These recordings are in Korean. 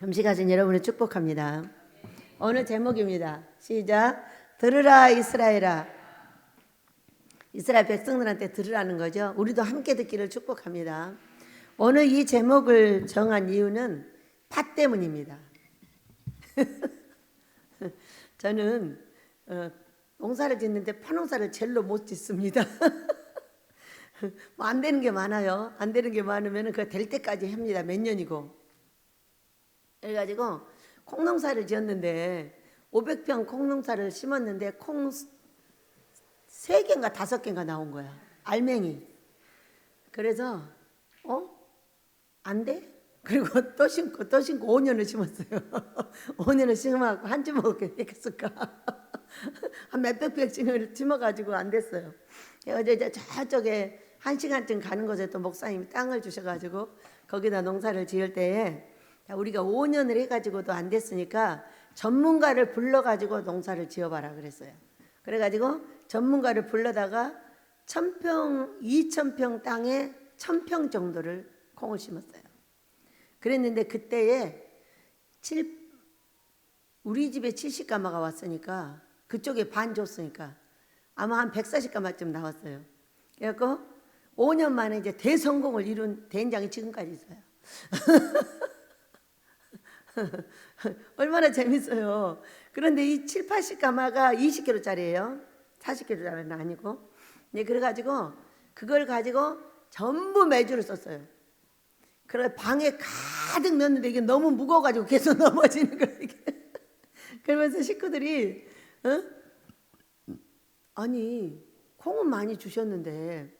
금식 가진 여러분을 축복합니다. 오늘 제목입니다. 시작. 들으라 이스라엘아. 이스라엘 백성들한테 들으라는 거죠. 우리도 함께 듣기를 축복합니다. 오늘 이 제목을 정한 이유는 팥 때문입니다. 저는 농사를 짓는데 파농사를 제일로 못 짓습니다. 뭐 안 되는 게 많아요. 안 되는 게 많으면 그거 될 때까지 합니다. 몇 년이고. 그래가지고 콩농사를 지었는데 500평 콩농사를 심었는데 콩 3개인가 5개인가 나온 거야. 알맹이. 그래서 안 돼? 그리고 또 심고 5년을 심었어요. 5년을 심어갖고 한 주먹을 했을까? 한 몇백 평을 심어가지고 안 됐어요. 그래서 이제 저쪽에 1시간쯤 가는 곳에 또 목사님이 땅을 주셔가지고 거기다 농사를 지을 때에 우리가 5년을 해가지고도 안 됐으니까 전문가를 불러가지고 농사를 지어봐라 그랬어요. 그래가지고 전문가를 불러다가 1000평, 2000평 땅에 1000평 정도를 콩을 심었어요. 그랬는데 그때에 우리 집에 70가마가 왔으니까 그쪽에 반 줬으니까 아마 한 140가마쯤 나왔어요. 그래갖고 5년 만에 이제 대성공을 이룬 된장이 지금까지 있어요. 얼마나 재밌어요. 그런데 이 7, 80가마가 20kg짜리예요. 40kg짜리는 아니고. 네, 그래가지고 그걸 가지고 전부 메주를 썼어요. 그래 방에 가득 넣었는데 이게 너무 무거워가지고 계속 넘어지는 거예요. 그러면서 식구들이 아니 콩은 많이 주셨는데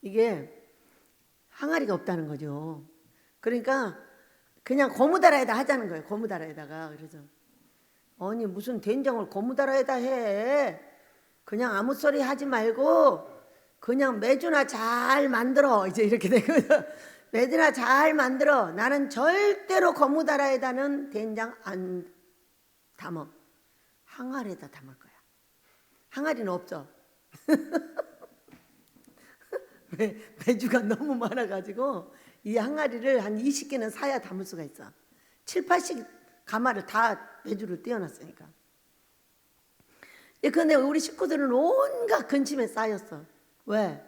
이게 항아리가 없다는 거죠. 그러니까 그냥 고무다라에다 하자는 거예요. 고무다라에다가. 그래서 아니 무슨 된장을 고무다라에다 해. 그냥 아무 소리 하지 말고 그냥 메주나 잘 만들어. 이제 이렇게 되거든. 메주나 잘 만들어. 나는 절대로 고무다라에다는 된장 안 담어. 항아리에다 담을 거야. 항아리는 없죠. 메주가 너무 많아가지고 이 항아리를 한 20개는 사야 담을 수가 있어. 7, 80가마를 다 메주를 띄워놨으니까. 그런데 우리 식구들은 온갖 근심에 쌓였어. 왜?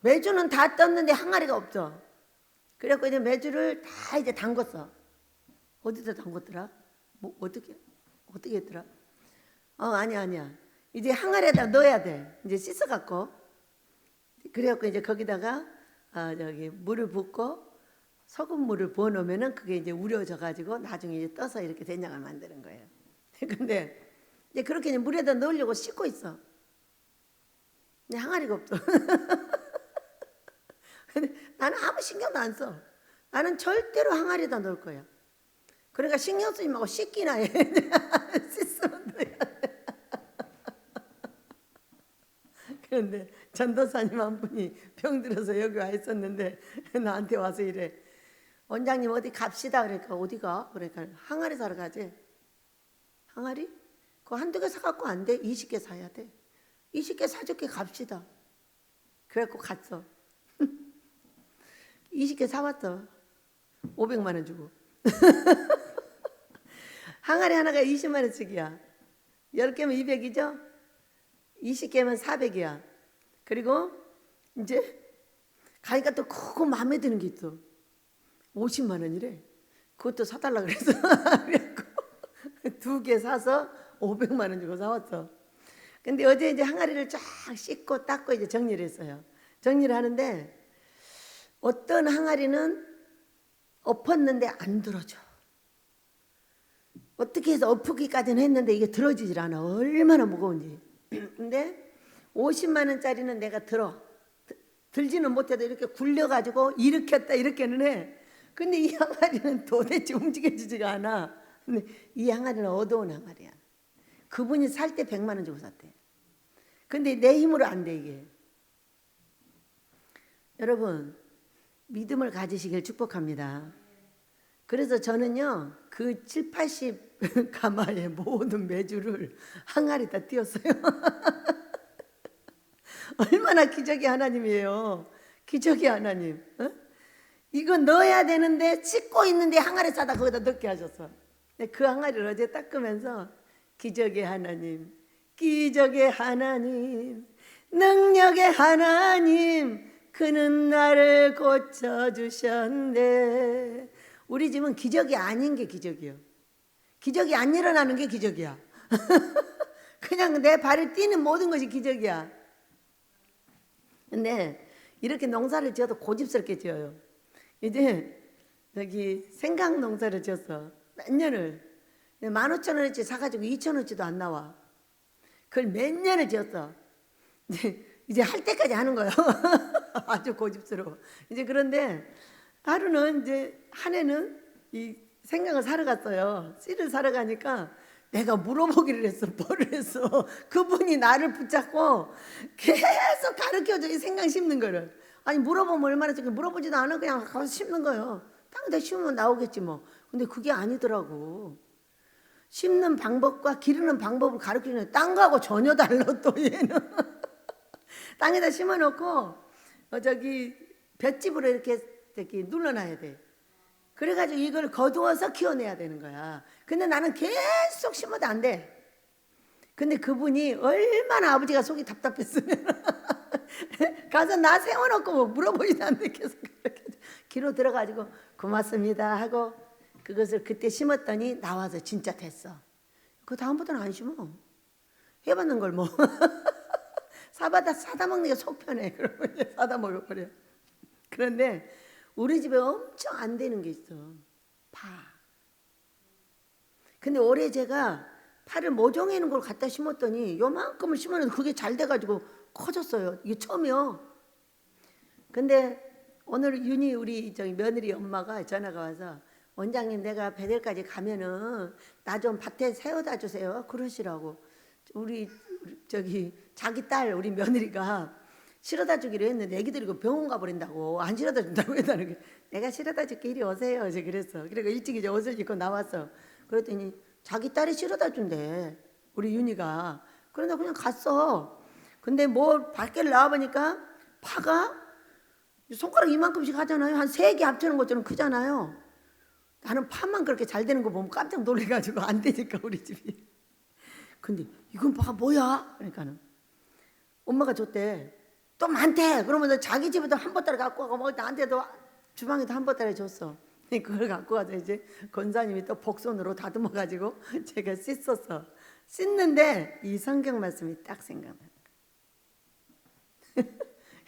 메주는 다 떴는데 항아리가 없죠. 그래갖고 이제 메주를 다 이제 담궜어. 어디다 담궜더라? 뭐 어떻게 했더라? 아니야. 이제 항아리에다 넣어야 돼. 이제 씻어갖고. 그래갖고 이제 거기다가 물을 붓고 소금물을 부어놓으면은 그게 이제 우려져가지고 나중에 이제 떠서 이렇게 된장을 만드는 거예요. 근데 이제 그렇게 이제 물에다 넣으려고 씻고 있어. 근데 항아리가 없어. 근데 나는 아무 신경도 안 써. 나는 절대로 항아리에다 넣을 거야. 그러니까 신경 쓰지 말고 씻기나 해. 씻으면 돼야 돼. 그런데 전도사님 한 분이 병들어서 여기 와 있었는데 나한테 와서 이래. 원장님 어디 갑시다. 그러니까 어디가? 그러니까 항아리 사러 가지. 항아리? 그거 한두 개 사갖고 안 돼. 20개 사야 돼. 20개 사줄게 갑시다. 그래갖고 갔어. 20개 사왔어. 500만 원 주고. 항아리 하나가 20만 원씩이야. 10개면 200이죠? 20개면 400이야. 그리고 이제 가니까 또 그거 마음에 드는 게 있어. 50만 원이래. 그것도 사달라 그래서 그래갖고 2개 사서 500만 원 주고 사왔어. 근데 어제 이제 항아리를 쫙 씻고 닦고 이제 정리를 했어요. 정리를 하는데 어떤 항아리는 엎었는데 안 들어져. 어떻게 해서 엎기까지는 했는데 이게 들어지질 않아. 얼마나 무거운지. 근데 50만 원짜리는 내가 들지는 못해도 이렇게 굴려가지고 일으켰다 이렇게는 해. 근데 이 항아리는 도대체 움직여지지가 않아. 근데 이 항아리는 어두운 항아리야. 그분이 살 때 100만 원 주고 샀대. 근데 내 힘으로 안 돼 이게. 여러분 믿음을 가지시길 축복합니다. 그래서 저는요 그 7, 80가마의 모든 메주를 항아리에다 띄웠어요. 얼마나 기적의 하나님이에요. 기적의 하나님. 이거 넣어야 되는데 씻고 있는데 항아리 싸다 거기다 넣게 하셨어. 그 항아리를 어제 닦으면서 기적의 하나님, 기적의 하나님, 능력의 하나님, 그는 나를 고쳐주셨네. 우리 집은 기적이 아닌 게 기적이요. 기적이 안 일어나는 게 기적이야. 그냥 내 발을 띄는 모든 것이 기적이야. 근데 이렇게 농사를 지어도 고집스럽게 지어요. 이제 여기 생강 농사를 지었어. 몇 년을. 15,000원어치 사가지고 2,000원어치도 안 나와. 그걸 몇 년을 지었어. 이제 할 때까지 하는 거예요. 아주 고집스러워. 이제 그런데 하루는 이제 한 해는 이 생강을 사러 갔어요. 씨를 사러 가니까 내가 물어보기를 했어. 뭐를 했어. 그분이 나를 붙잡고 계속 가르쳐줘. 이 생강 심는 거를. 아니 물어보면 얼마나 좋게 물어보지도 않아. 그냥 가서 심는 거예요. 땅에다 심으면 나오겠지 뭐. 근데 그게 아니더라고. 심는 방법과 기르는 방법을 가르치는 딴 거하고 전혀 달라 또 얘는. 땅에다 심어놓고 저기 볏짚으로 이렇게 눌러놔야 돼. 그래가지고 이걸 거두어서 키워내야 되는 거야. 근데 나는 계속 심어도 안 돼. 근데 그분이 얼마나 아버지가 속이 답답했으면 가서 나 세워놓고 뭐 물어보지도 않는데 계속 그렇게 귀로 들어가지고 고맙습니다 하고 그것을 그때 심었더니 나와서 진짜 됐어. 그 다음부터는 안 심어. 해봤는 걸 뭐. 사다 먹는 게 속 편해. 그러면 이제 사다 먹어버려. 그런데 우리 집에 엄청 안 되는 게 있어. 파. 근데 올해 제가 파를 모종해놓은 걸 갖다 심었더니 요만큼을 심었는데 그게 잘 돼가지고 커졌어요. 이게 처음이요. 근데 오늘 윤희 우리 저기 며느리 엄마가 전화가 와서 원장님 내가 베델까지 가면은 나 좀 밭에 세워다 주세요. 그러시라고. 우리 저기 자기 딸 우리 며느리가 실어다 주기로 했는데 애기들이 병원 가버린다고 안 실어다 준다고 했다는 게 내가 실어다 줄게 이리 오세요. 이제 그랬어. 그리고 일찍 이제 옷을 입고 나왔어. 그랬더니 자기 딸이 실어다 준대. 우리 윤희가. 그런데 그냥 갔어. 근데 뭐 밖에 나와보니까 파가 손가락 이만큼씩 하잖아요. 한 3개 합치는 것처럼 크잖아요. 나는 파만 그렇게 잘 되는 거 보면 깜짝 놀래가지고 안 되니까 우리 집이. 근데 이건 파가 뭐야? 그러니까는 엄마가 줬대. 또 많대. 그러면 자기 집에도 한 보따리 갖고 가고 뭐 나한테도 주방에도 한 보따리 줬어. 그걸 갖고 가서 이제 권사님이 또 복손으로 다듬어 가지고 제가 씻었어. 씻는데 이 성경 말씀이 딱 생각나요.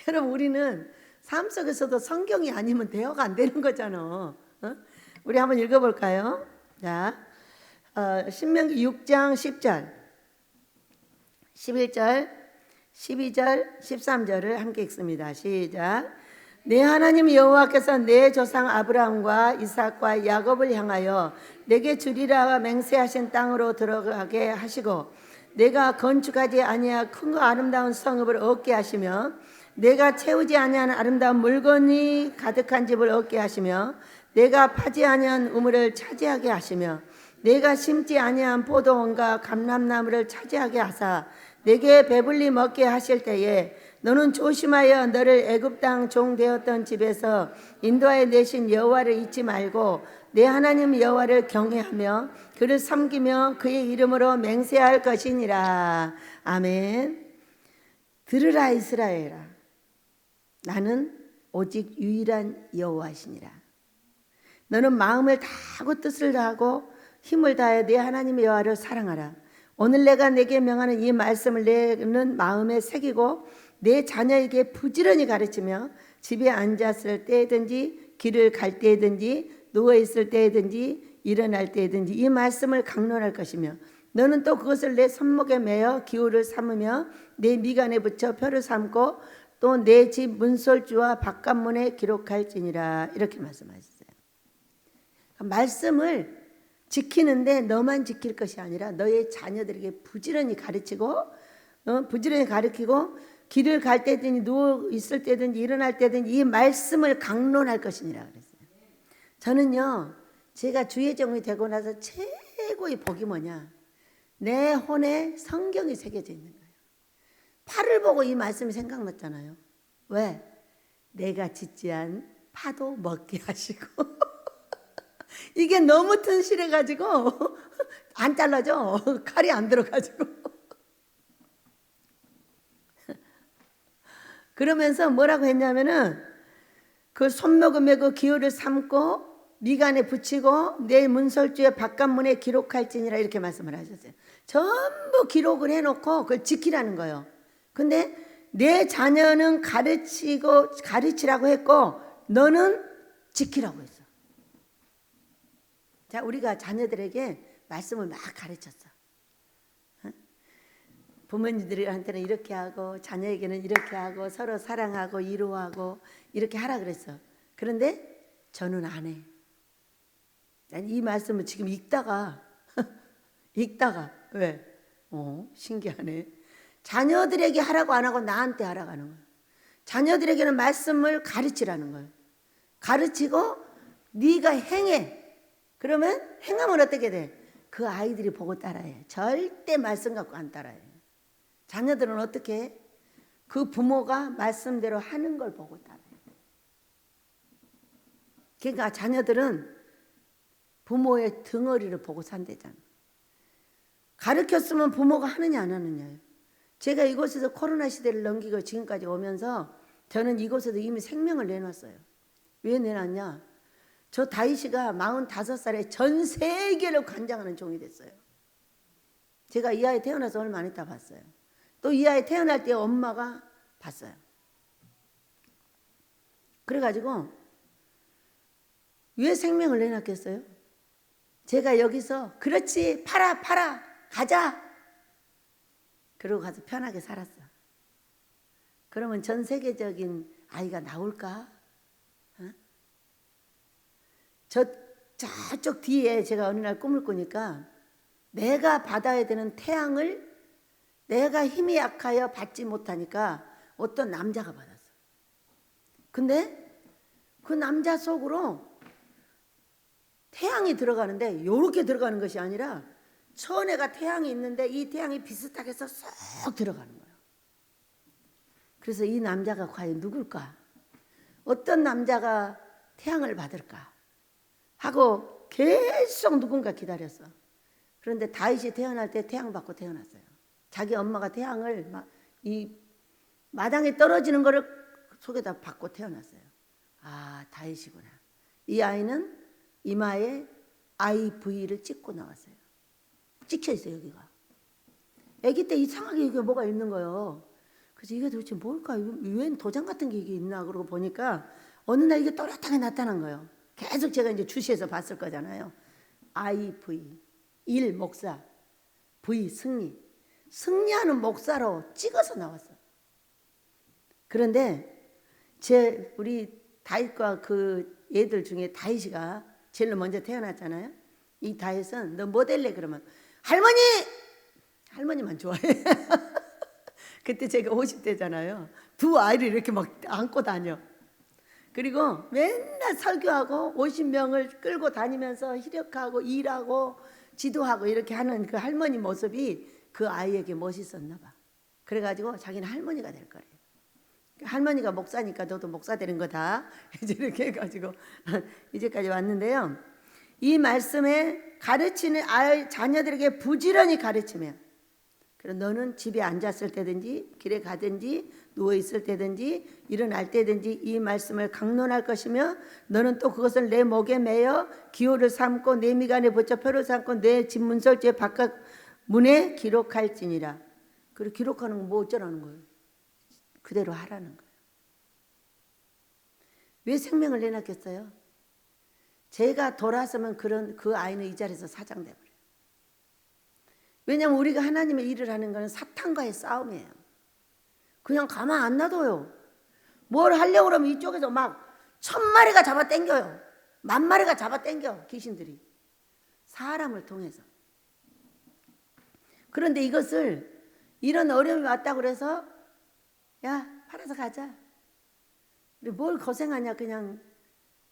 여러분 우리는 삶 속에서도 성경이 아니면 대화가 안 되는 거잖아. 어? 우리 한번 읽어볼까요? 자, 신명기 6장 10절, 11절, 12절, 13절을 함께 읽습니다. 시작. 내 하나님 여호와께서 내 조상 아브라함과 이삭과 야곱을 향하여 내게 주리라 맹세하신 땅으로 들어가게 하시고 내가 건축하지 아니한 크고 아름다운 성읍을 얻게 하시며 내가 채우지 아니한 아름다운 물건이 가득한 집을 얻게 하시며 내가 파지 아니한 우물을 차지하게 하시며 내가 심지 아니한 포도원과 감람나무를 차지하게 하사 내게 배불리 먹게 하실 때에 너는 조심하여 너를 애굽 땅 종 되었던 집에서 인도하여 내신 여호와를 잊지 말고 내 하나님 여호와를 경외하며 그를 섬기며 그의 이름으로 맹세할 것이니라. 아멘. 들으라 이스라엘아, 나는 오직 유일한 여호와시니라. 너는 마음을 다하고 뜻을 다하고 힘을 다해 내 하나님 여호와를 사랑하라. 오늘 내가 내게 명하는 이 말씀을 내는 마음에 새기고 내 자녀에게 부지런히 가르치며 집에 앉았을 때든지 길을 갈 때든지 누워있을 때든지 일어날 때든지 이 말씀을 강론할 것이며 너는 또 그것을 내 손목에 매어 기호를 삼으며 내 미간에 붙여 표를 삼고 또 내 집 문설주와 바깥문에 기록할지니라. 이렇게 말씀하셨어요. 말씀을 지키는데 너만 지킬 것이 아니라 너의 자녀들에게 부지런히 가르치고 부지런히 가르치고 길을 갈 때든지 누워 있을 때든지 일어날 때든지 이 말씀을 강론할 것이니라 그랬어요. 저는요 제가 주의 종이 되고 나서 최고의 복이 뭐냐, 내 혼에 성경이 새겨져 있는 거예요. 파를 보고 이 말씀이 생각났잖아요. 왜? 내가 짓지한 파도 먹게 하시고 이게 너무 튼실해가지고 안 잘라져. 칼이 안 들어가지고. 그러면서 뭐라고 했냐면은 그 손목음에 그 기호를 삼고 미간에 붙이고 내 문설주의 바깥문에 기록할지니라 이렇게 말씀을 하셨어요. 전부 기록을 해놓고 그걸 지키라는 거예요. 근데 내 자녀는 가르치라고 했고 너는 지키라고 했어. 자, 우리가 자녀들에게 말씀을 막 가르쳤어. 부모님들한테는 이렇게 하고 자녀에게는 이렇게 하고 서로 사랑하고 이로하고 이렇게 하라 그랬어. 그런데 저는 안 해. 난 이 말씀을 지금 읽다가 왜? 신기하네. 자녀들에게 하라고 안 하고 나한테 하라고 하는 거야. 자녀들에게는 말씀을 가르치라는 거야. 가르치고 네가 행해. 그러면 행하면 어떻게 돼? 그 아이들이 보고 따라해. 절대 말씀 갖고 안 따라해. 자녀들은 어떻게 해? 그 부모가 말씀대로 하는 걸 보고 따라해. 그러니까 자녀들은 부모의 덩어리를 보고 산대잖아. 가르쳤으면 부모가 하느냐 안 하느냐예요. 제가 이곳에서 코로나 시대를 넘기고 지금까지 오면서 저는 이곳에도 이미 생명을 내놨어요. 왜 내놨냐? 저 다윗이가 45살에 전 세계를 관장하는 종이 됐어요. 제가 이 아이 태어나서 얼마 안 있다 봤어요. 또 이 아이 태어날 때 엄마가 봤어요. 그래가지고 왜 생명을 내놨겠어요? 제가 여기서 그렇지 팔아 가자. 그러고 가서 편하게 살았어. 그러면 전 세계적인 아이가 나올까? 어? 저쪽 뒤에 제가 어느 날 꿈을 꾸니까 내가 받아야 되는 태양을 내가 힘이 약하여 받지 못하니까 어떤 남자가 받았어. 근데 그 남자 속으로 태양이 들어가는데 요렇게 들어가는 것이 아니라 천혜가 태양이 있는데 이 태양이 비슷하게 해서 쏙 들어가는 거예요. 그래서 이 남자가 과연 누굴까? 어떤 남자가 태양을 받을까? 하고 계속 누군가 기다렸어. 그런데 다윗이 태어날 때 태양 받고 태어났어요. 자기 엄마가 태양을 이 마당에 떨어지는 거를 속에다 받고 태어났어요. 아, 다윗이구나. 이 아이는 이마에 IV를 찍고 나왔어요. 찍혀 있어요, 여기가. 아기 때 이상하게 이게 뭐가 있는 거예요. 그래서 이게 도대체 뭘까? 웬 도장 같은 게 이게 있나? 그러고 보니까 어느 날 이게 또렷하게 나타난 거예요. 계속 제가 이제 주시해서 봤을 거잖아요. IV, 1 목사, V 승리. 승리하는 목사로 찍어서 나왔어요. 그런데 우리 다윗과 그 애들 중에 다윗이가 제일 먼저 태어났잖아요. 이 다윗은 너 뭐 될래? 그러면 할머니만 좋아해. 그때 제가 50대잖아요. 두 아이를 이렇게 막 안고 다녀. 그리고 맨날 설교하고 50명을 끌고 다니면서 희력하고 일하고 지도하고 이렇게 하는 그 할머니 모습이 그 아이에게 멋있었나 봐. 그래가지고 자기는 할머니가 될 거래요. 할머니가 목사니까 너도 목사 되는 거다. 이제 이렇게 해가지고 이제까지 왔는데요. 이 말씀에 가르치는 자녀들에게 부지런히 가르치면, 그럼 너는 집에 앉았을 때든지 길에 가든지 누워있을 때든지 일어날 때든지 이 말씀을 강론할 것이며 너는 또 그것을 내 목에 매어 기호를 삼고 내 미간에 붙여 표를 삼고 내 집 문설주의 바깥 문에 기록할지니라. 그리고 기록하는 건 뭐 어쩌라는 거예요? 그대로 하라는 거예요. 왜 생명을 내놨겠어요? 제가 돌아서면 그 아이는 이 자리에서 사장돼 버려요. 왜냐하면 우리가 하나님의 일을 하는 것은 사탄과의 싸움이에요. 그냥 가만 안 놔둬요. 뭘 하려고 그러면 이쪽에서 막 1000마리가 잡아 당겨요. 10,000마리가 잡아 당겨, 귀신들이. 사람을 통해서. 그런데 이것을 이런 어려움이 왔다고 그래서 야, 팔아서 가자. 우리 뭘 고생하냐, 그냥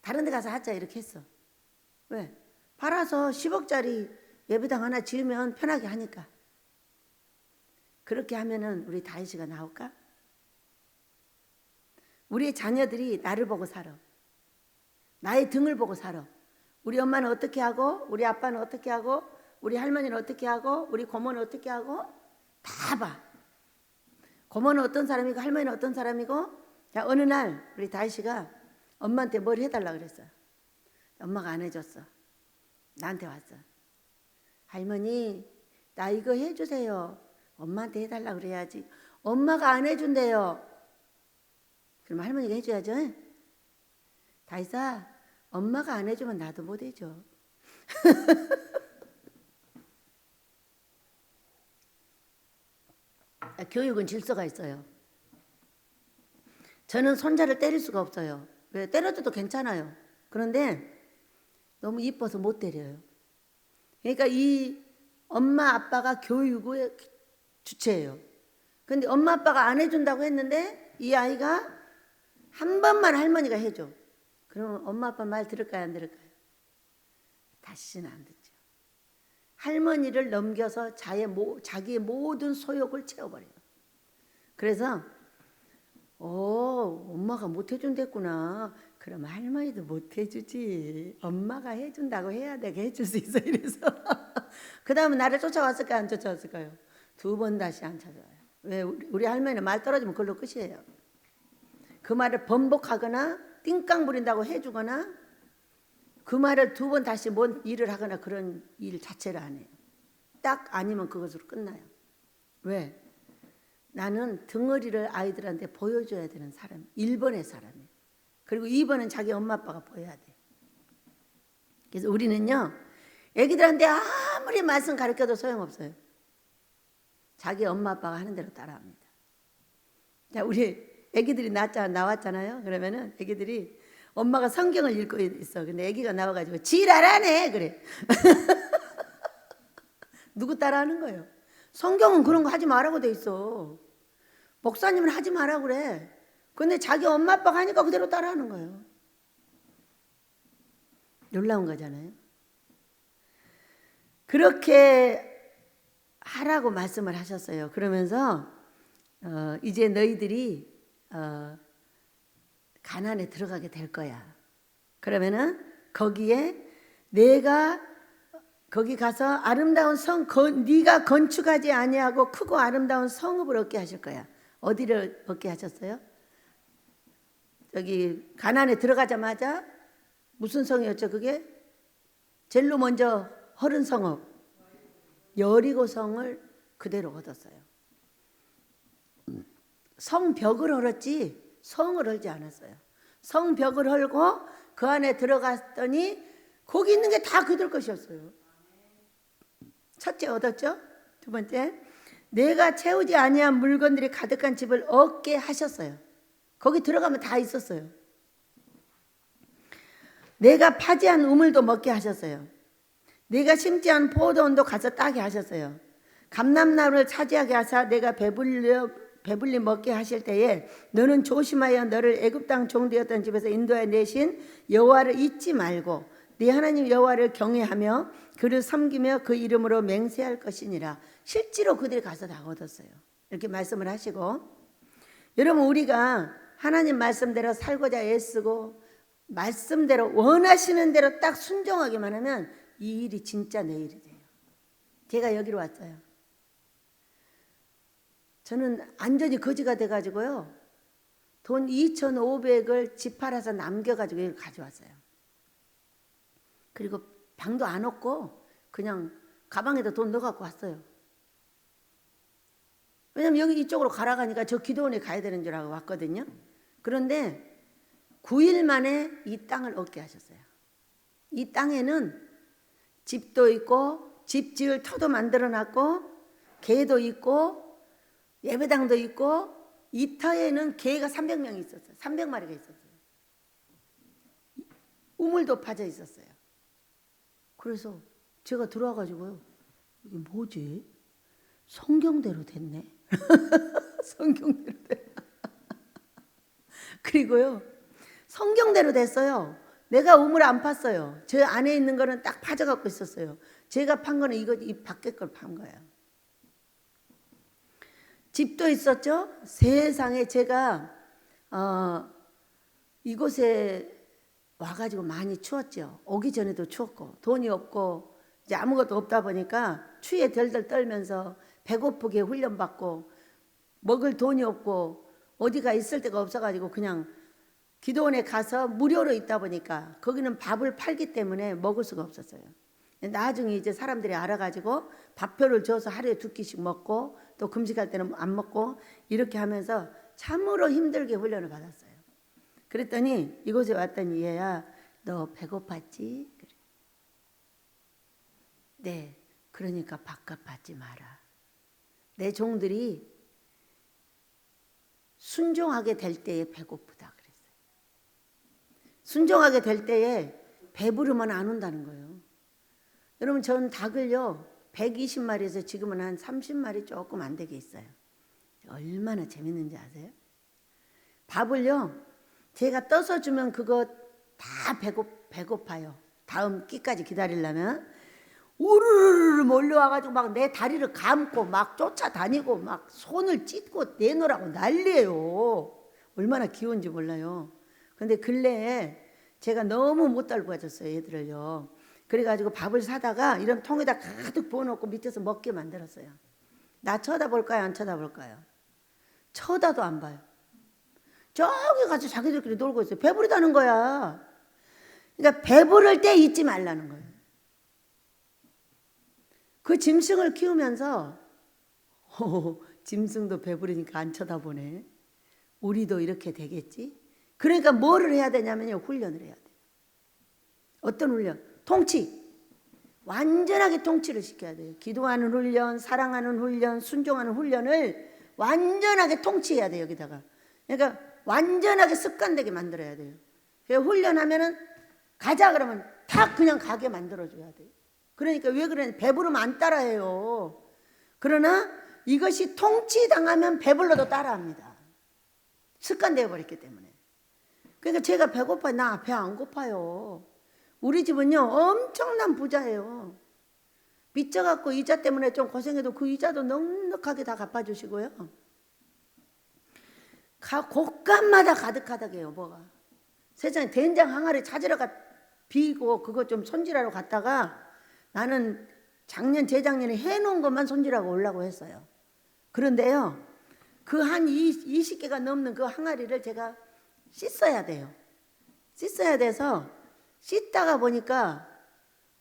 다른 데 가서 하자 이렇게 했어. 왜? 팔아서 10억짜리 예배당 하나 지으면 편하게 하니까. 그렇게 하면은 우리 다윗이가 나올까? 우리의 자녀들이 나를 보고 살아. 나의 등을 보고 살아. 우리 엄마는 어떻게 하고, 우리 아빠는 어떻게 하고, 우리 할머니는 어떻게 하고, 우리 고모는 어떻게 하고, 다 봐. 고모는 어떤 사람이고 할머니는 어떤 사람이고. 자, 어느 날 우리 다윗이가 엄마한테 뭘 해달라 그랬어. 엄마가 안 해줬어. 나한테 왔어. 할머니, 나 이거 해주세요. 엄마한테 해달라 그래야지. 엄마가 안 해준대요. 그럼 할머니가 해줘야죠. 다윗아, 엄마가 안 해주면 나도 못 해줘. 교육은 질서가 있어요. 저는 손자를 때릴 수가 없어요. 왜? 때려도 괜찮아요. 그런데 너무 이뻐서 못 때려요. 그러니까 이 엄마 아빠가 교육의 주체예요. 근데 엄마 아빠가 안 해준다고 했는데 이 아이가 한 번만 할머니가 해줘. 그러면 엄마 아빠 말 들을까요, 안 들을까요? 다시는 안 듣죠. 할머니를 넘겨서 자기의 모든 소욕을 채워버려요. 그래서 엄마가 못 해준댔구나. 그럼 할머니도 못 해주지. 엄마가 해준다고 해야 되게 해줄 수 있어. 이래서 그 다음에 나를 쫓아왔을까요? 안 쫓아왔을까요? 2번 다시 안 찾아와요. 왜? 우리 할머니는 말 떨어지면 그걸로 끝이에요. 그 말을 번복하거나 띵깡 부린다고 해주거나 그 말을 2번 다시 뭔 일을 하거나 그런 일 자체를 안 해요. 딱 아니면 그것으로 끝나요. 왜? 나는 덩어리를 아이들한테 보여줘야 되는 사람. 1번의 사람이에요. 그리고 2번은 자기 엄마 아빠가 보여야 돼. 그래서 우리는요, 애기들한테 아무리 말씀 가르쳐도 소용없어요. 자기 엄마 아빠가 하는 대로 따라합니다. 자, 우리 애기들이 나왔잖아요. 그러면은 애기들이 엄마가 성경을 읽고 있어. 근데 애기가 나와가지고 지랄하네 그래. 누구 따라하는 거예요? 성경은 그런 거 하지 말라고 돼 있어. 목사님은 하지 말라고 그래. 근데 자기 엄마 아빠가 하니까 그대로 따라하는 거예요. 놀라운 거잖아요. 그렇게 하라고 말씀을 하셨어요. 그러면서 이제 너희들이 가나안에 들어가게 될 거야. 그러면은 거기에 내가 거기 가서 아름다운 성, 네가 건축하지 아니하고 크고 아름다운 성읍을 얻게 하실 거야. 어디를 얻게 하셨어요? 여기 가나안에 들어가자마자 무슨 성이었죠? 그게 제일로 먼저 허른 성읍 여리고 성을 그대로 얻었어요. 성벽을 헐었지 성을 헐지 않았어요. 성벽을 헐고 그 안에 들어갔더니 거기 있는 게 다 그들 것이었어요. 첫째 얻었죠. 2번째, 내가 채우지 아니한 물건들이 가득한 집을 얻게 하셨어요. 거기 들어가면 다 있었어요. 내가 파지한 우물도 먹게 하셨어요. 내가 심지 않은 포도원도 가서 따게 하셨어요. 감람나무를 차지하게 하사 내가 배불리 먹게 하실 때에 너는 조심하여 너를 애굽 땅 종되었던 집에서 인도해 내신 여호와를 잊지 말고 네 하나님 여호와를 경외하며 그를 섬기며 그 이름으로 맹세할 것이니라. 실제로 그들이 가서 다 얻었어요. 이렇게 말씀을 하시고, 여러분 우리가 하나님 말씀대로 살고자 애쓰고 말씀대로 원하시는 대로 딱 순종하기만 하면 이 일이 진짜 내 일이 돼요. 제가 여기로 왔어요. 저는 완전히 거지가 돼가지고요. 돈 2,500을 집 팔아서 남겨가지고 여기 가져왔어요. 그리고 방도 안 없고 그냥 가방에다 돈 넣어갖고 왔어요. 왜냐면 여기 이쪽으로 가라 가니까 저 기도원에 가야 되는 줄 알고 왔거든요. 그런데 9일 만에 이 땅을 얻게 하셨어요. 이 땅에는 집도 있고 집 지을 터도 만들어놨고 개도 있고 예배당도 있고 이 터에는 개가 300명이 있었어요. 300마리가 있었어요. 우물도 파져 있었어요. 그래서 제가 들어와가지고요. 이게 뭐지? 성경대로 됐네. 성경대로 됐네. 그리고요. 성경대로 됐어요. 내가 우물 안 팠어요. 저 안에 있는 거는 딱 파져갖고 있었어요. 제가 판 거는 이 밖에 걸 판 거예요. 집도 있었죠. 세상에 제가 이곳에 와가지고 많이 추웠죠. 오기 전에도 추웠고 돈이 없고 이제 아무것도 없다 보니까 추위에 덜덜 떨면서 배고프게 훈련받고 먹을 돈이 없고 어디가 있을 데가 없어가지고 그냥 기도원에 가서 무료로 있다 보니까 거기는 밥을 팔기 때문에 먹을 수가 없었어요. 나중에 이제 사람들이 알아가지고 밥표를 줘서 하루에 2끼씩 먹고 또 금식할 때는 안 먹고 이렇게 하면서 참으로 힘들게 훈련을 받았어요. 그랬더니 이곳에 왔더니 얘야 너 배고팠지? 그래. 네, 그러니까 밥값 받지 마라. 내 종들이 순종하게 될 때에 배고프다 그랬어요. 순종하게 될 때에 배부르면 안 온다는 거예요. 여러분 전 닭을요 120마리에서 지금은 한 30마리 조금 안 되게 있어요. 얼마나 재밌는지 아세요? 밥을요 제가 떠서 주면 그거 다 배고파요. 다음 끼까지 기다리려면 우르르르 몰려와가지고 막 내 다리를 감고 막 쫓아다니고 막 손을 찢고 내놓으라고 난리예요. 얼마나 귀여운지 몰라요. 근데 근래에 제가 너무 못 달고 가졌어요, 얘들을요. 그래가지고 밥을 사다가 이런 통에다 가득 부어놓고 밑에서 먹게 만들었어요. 나 쳐다볼까요, 안 쳐다볼까요? 쳐다도 안 봐요. 저기 가서 자기들끼리 놀고 있어요. 배부르다는 거야. 그러니까 배부를 때 잊지 말라는 거예요. 그 짐승을 키우면서 짐승도 배부르니까 안 쳐다보네. 우리도 이렇게 되겠지? 그러니까 뭐를 해야 되냐면요, 훈련을 해야 돼요. 어떤 훈련? 통치. 완전하게 통치를 시켜야 돼요. 기도하는 훈련, 사랑하는 훈련, 순종하는 훈련을 완전하게 통치해야 돼요, 여기다가. 그러니까 완전하게 습관되게 만들어야 돼요. 그래서 훈련하면은 가자 그러면 탁 그냥 가게 만들어줘야 돼요. 그러니까 왜 그러냐, 배부르면 안 따라해요. 그러나 이것이 통치당하면 배불러도 따라합니다. 습관되어 버렸기 때문에. 그러니까 제가 배고파요. 나 배 안 고파요. 우리 집은요 엄청난 부자예요. 빚져갖고 이자 때문에 좀 고생해도 그 이자도 넉넉하게 다 갚아주시고요. 곳간마다 가득하다게요. 뭐가 세상에 된장 항아리 찾으러 비고 그거 좀 손질하러 갔다가 나는 작년 재작년에 해놓은 것만 손질하고 오려고 했어요. 그런데요 그 한 20개가 넘는 그 항아리를 제가 씻어야 돼요. 씻어야 돼서 씻다가 보니까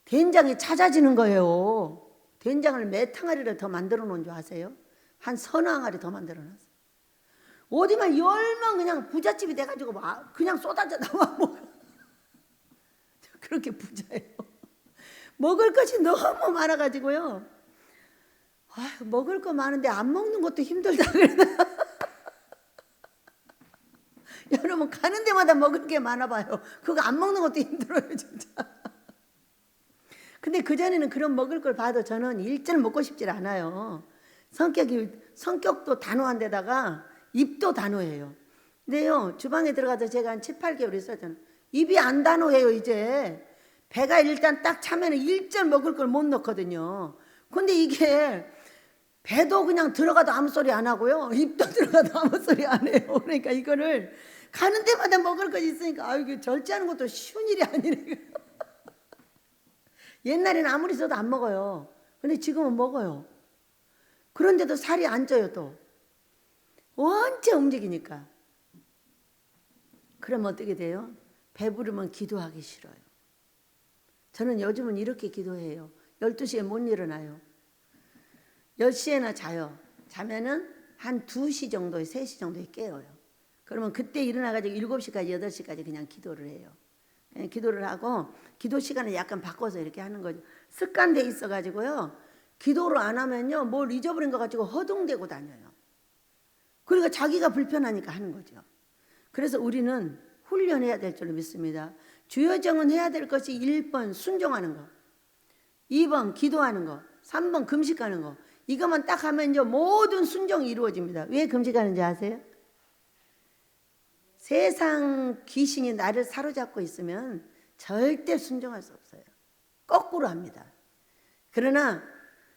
된장이 찾아지는 거예요. 된장을 몇 항아리를 더 만들어 놓은 줄 아세요? 한 서너 항아리 더 만들어 놨어요. 어디만 열면 그냥 부잣집이 돼가지고 막 그냥 쏟아져 나와 먹어. 그렇게 부자예요. 먹을 것이 너무 많아가지고요. 먹을 거 많은데 안 먹는 것도 힘들다 그러나. 여러분 가는 데마다 먹을 게 많아 봐요. 그거 안 먹는 것도 힘들어요 진짜. 근데 그전에는 그런 먹을 걸 봐도 저는 일절 먹고 싶질 않아요. 성격도 단호한 데다가 입도 단호해요. 근데요 주방에 들어가서 제가 한 7, 8개월 있었잖아요. 입이 안 단호해요 이제. 배가 일단 딱 차면 일절 먹을 걸 못 넣거든요. 근데 이게 배도 그냥 들어가도 아무 소리 안 하고요. 입도 들어가도 아무 소리 안 해요. 그러니까 이거를 가는 데마다 먹을 것이 있으니까 이게 절제하는 것도 쉬운 일이 아니네. 옛날에는 아무리 써도 안 먹어요. 근데 지금은 먹어요. 그런데도 살이 안 쪄요 또. 원체 움직이니까. 그러면 어떻게 돼요? 배부르면 기도하기 싫어요. 저는 요즘은 이렇게 기도해요. 12시에 못 일어나요. 10시에나 자요. 자면은 한 2시 정도에 3시 정도에 깨어요. 그러면 그때 일어나가지고 7시까지 8시까지 그냥 기도를 해요. 그냥 기도를 하고 기도 시간을 약간 바꿔서 이렇게 하는 거죠. 습관돼 있어가지고요. 기도를 안 하면요 뭘 잊어버린 것 가지고 허둥대고 다녀요. 그러니까 자기가 불편하니까 하는 거죠. 그래서 우리는 훈련해야 될 줄로 믿습니다. 주요 정은 해야 될 것이 1번 순종하는 거, 2번 기도하는 거, 3번 금식하는 거. 이것만 딱 하면요 모든 순종이 이루어집니다. 왜 금식하는지 아세요? 세상 귀신이 나를 사로잡고 있으면 절대 순종할 수 없어요. 거꾸로 합니다. 그러나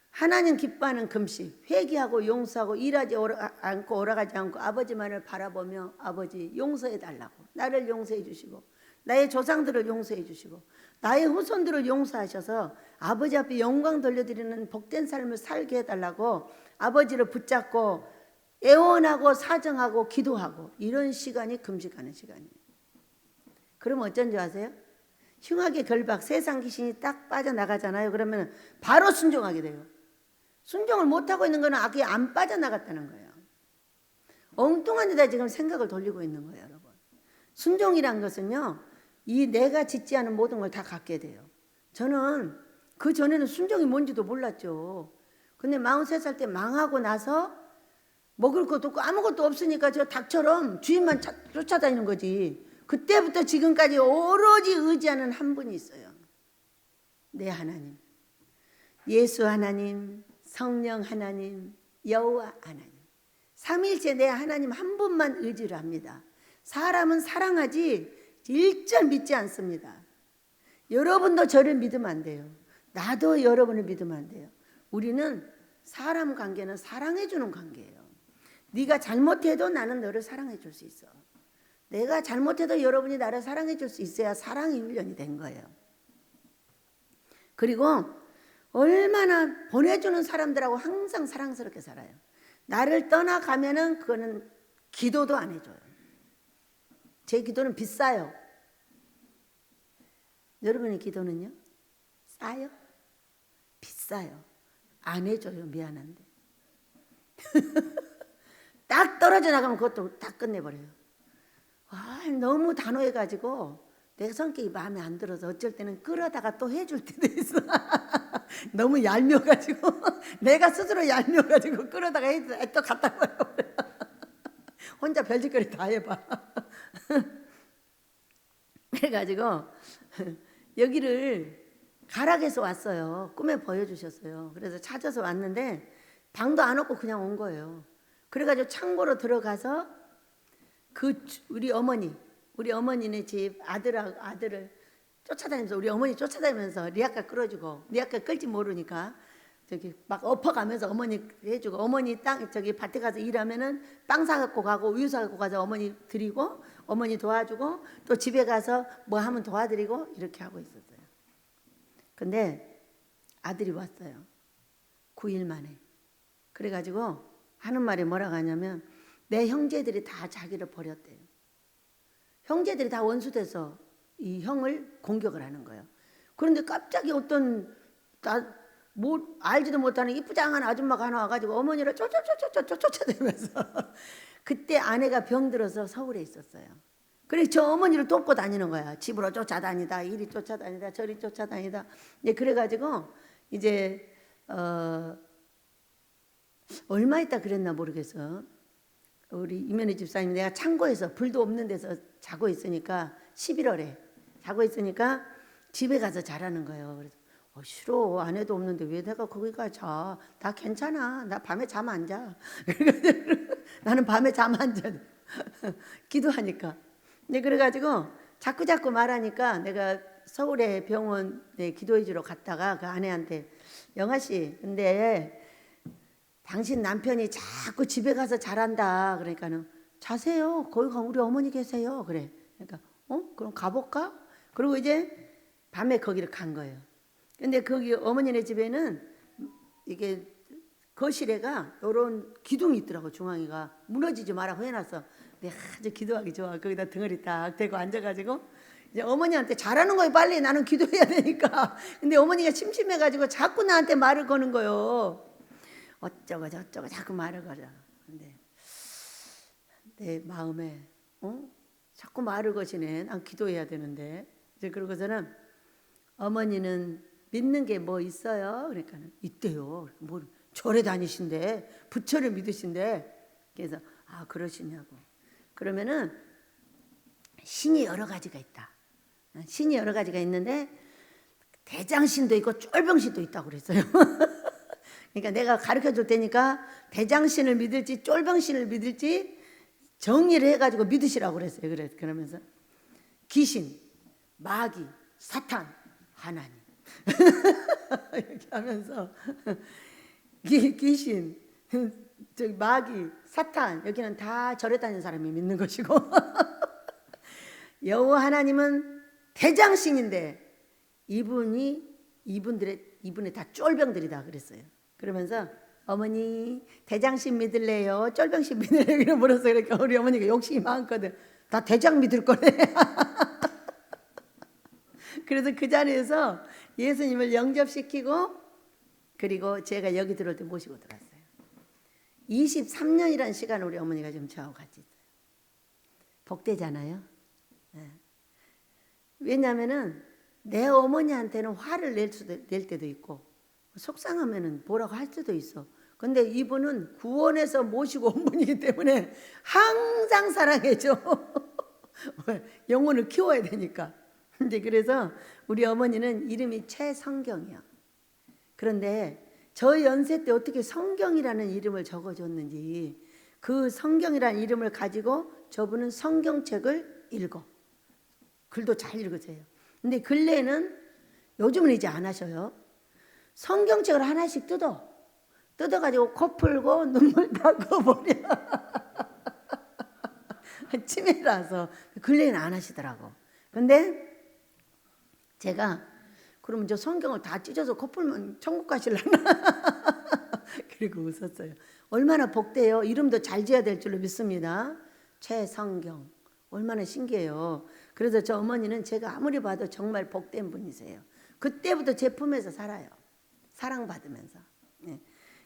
하나님 기뻐하는 금식, 회개하고 용서하고 일하지 않고 오라가지 않고 아버지만을 바라보며 아버지 용서해 달라고, 나를 용서해 주시고 나의 조상들을 용서해 주시고 나의 후손들을 용서하셔서 아버지 앞에 영광 돌려드리는 복된 삶을 살게 해달라고 아버지를 붙잡고 애원하고 사정하고 기도하고, 이런 시간이 금식하는 시간이에요. 그러면 어쩐 줄 아세요? 흉악의 결박, 세상 귀신이 딱 빠져나가잖아요. 그러면 바로 순종하게 돼요. 순종을 못하고 있는 거는 악이 안 빠져나갔다는 거예요. 엉뚱한 데다 지금 생각을 돌리고 있는 거예요, 여러분. 순종이란 것은요, 이 내가 짓지 않은 모든 걸 다 갖게 돼요. 저는 그 전에는 순종이 뭔지도 몰랐죠. 근데 43살 때 망하고 나서 먹을 것도 없고 아무것도 없으니까 저 닭처럼 주인만 쫓아다니는 거지. 그때부터 지금까지 오로지 의지하는 한 분이 있어요. 내 하나님, 예수 하나님, 성령 하나님, 여호와 하나님. 삼일째 내 하나님 한 분만 의지를 합니다. 사람은 사랑하지 일절 믿지 않습니다. 여러분도 저를 믿으면 안 돼요. 나도 여러분을 믿으면 안 돼요. 우리는 사람 관계는 사랑해 주는 관계예요. 네가 잘못해도 나는 너를 사랑해 줄 수 있어. 내가 잘못해도 여러분이 나를 사랑해 줄 수 있어야 사랑이 훈련이 된 거예요. 그리고 얼마나 보내주는 사람들하고 항상 사랑스럽게 살아요. 나를 떠나가면은 그거는 기도도 안 해줘요. 제 기도는 비싸요. 여러분의 기도는요? 싸요? 비싸요. 안 해줘요. 미안한데. 딱 떨어져 나가면 그것도 다 끝내버려요. 와, 너무 단호해가지고 내 성격이 마음에 안 들어서 어쩔 때는 끌어다가 또 해줄 때도 있어. 너무 얄미워가지고 내가 스스로 얄미워가지고 끌어다가 해도 또 갖다 버려. 혼자 별짓거리 다 해봐. 그래가지고 여기를 가락에서 왔어요. 꿈에 보여주셨어요. 그래서 찾아서 왔는데 방도 안 없고 그냥 온 거예요. 그래가지고 창고로 들어가서 우리 어머니네 집 아들을 쫓아다니면서 우리 어머니 쫓아다니면서 리아카 끌어주고 리아카 끌지 모르니까 저기 막 엎어가면서 어머니 해주고 어머니 저기 밭에 가서 일하면은 빵 사갖고 가고 우유 사갖고 가서 어머니 드리고 어머니 도와주고 또 집에 가서 뭐 하면 도와드리고 이렇게 하고 있었어요. 근데 아들이 왔어요. 9일 만에. 그래가지고 하는 말이 뭐라고 하냐면 내 형제들이 다 자기를 버렸대요. 형제들이 다 원수돼서 이 형을 공격을 하는 거예요. 그런데 갑자기 어떤 뭐 알지도 못하는 이쁘장한 아줌마가 하나 와가지고 어머니를 쫓아다니면서 그때 아내가 병들어서 서울에 있었어요. 그래서 저 어머니를 돕고 다니는 거야. 집으로 쫓아다니다 이리 쫓아다니다 저리 쫓아다니다. 네, 그래가지고 이제 얼마 있다 그랬나 모르겠어. 우리 이면희 집사님 내가 창고에서 불도 없는 데서 자고 있으니까 11월에 자고 있으니까 집에 가서 자라는 거예요. 그래서 싫어. 아내도 없는데 왜 내가 거기 가 자. 나 괜찮아. 나 밤에 잠 안 자. 나는 밤에 잠 안 자. 기도하니까. 네, 그래가지고 자꾸 말하니까 내가 서울에 병원에 기도해 주러 갔다가 그 아내한테 영아 씨 근데 당신 남편이 자꾸 집에 가서 자란다. 그러니까는 자세요. 거기 우리 어머니 계세요. 그래. 그러니까 그럼 가볼까? 그리고 이제 밤에 거기를 간 거예요. 근데 거기 어머니네 집에는 이게 거실에가 요런 기둥이 있더라고. 중앙이가 무너지지 말라고 해놨어. 내가 아주 기도하기 좋아. 거기다 등을 딱 대고 앉아가지고 이제 어머니한테 잘하는 거예요. 빨리 나는 기도해야 되니까. 근데 어머니가 심심해가지고 자꾸 나한테 말을 거는 거예요. 어쩌고 저쩌고 자꾸 말을 걸어. 근데 내 마음에 자꾸 말을 거시네. 난 기도해야 되는데. 이제 그러고서는 어머니는 믿는 게 뭐 있어요? 그러니까는 있대요. 뭐 절에 다니신데 부처를 믿으신데. 그래서 그러시냐고. 그러면은 신이 여러 가지가 있다. 신이 여러 가지가 있는데 대장신도 있고 쫄병신도 있다고 그랬어요. 그러니까 내가 가르쳐 줄 테니까 대장신을 믿을지 쫄병신을 믿을지 정리를 해가지고 믿으시라고 그랬어요. 그러면서 귀신, 마귀, 사탄, 하나님 이렇게 하면서 귀신, 저기 마귀, 사탄 여기는 다 절에 다니는 사람이 믿는 것이고 여호와 하나님은 대장신인데 이분의 다 쫄병들이다 그랬어요. 그러면서 어머니 대장신 믿을래요? 쫄병신 믿을래요? 이러 물어서 이렇게 우리 어머니가 욕심이 많거든. 다 대장 믿을 거네. 그래서 그 자리에서 예수님을 영접시키고 그리고 제가 여기 들어올 때 모시고 들어왔어요. 23년이라는 시간을 우리 어머니가 지금 저하고 같이 있어요. 복되잖아요. 네. 왜냐하면은 내 어머니한테는 화를 낼 때도 있고 속상하면은 뭐라고 할 수도 있어. 근데 이분은 구원해서 모시고 온 분이기 때문에 항상 사랑해줘. 영혼을 키워야 되니까. 근데 그래서 우리 어머니는 이름이 최성경이야. 그런데 저 연세 때 어떻게 성경이라는 이름을 적어줬는지 그 성경이라는 이름을 가지고 저분은 성경책을 읽어. 글도 잘 읽으세요. 근데 근래에는 요즘은 이제 안 하셔요. 성경책을 하나씩 뜯어가지고 코 풀고 눈물 닦아버려. 치매라서 그 얘기는 안 하시더라고. 근데 제가 그러면 저 성경을 다 찢어서 코 풀면 천국 가실라나? 그리고 웃었어요. 얼마나 복돼요. 이름도 잘 지어야 될 줄로 믿습니다. 최성경. 얼마나 신기해요. 그래서 저 어머니는 제가 아무리 봐도 정말 복된 분이세요. 그때부터 제 품에서 살아요. 사랑받으면서. 네.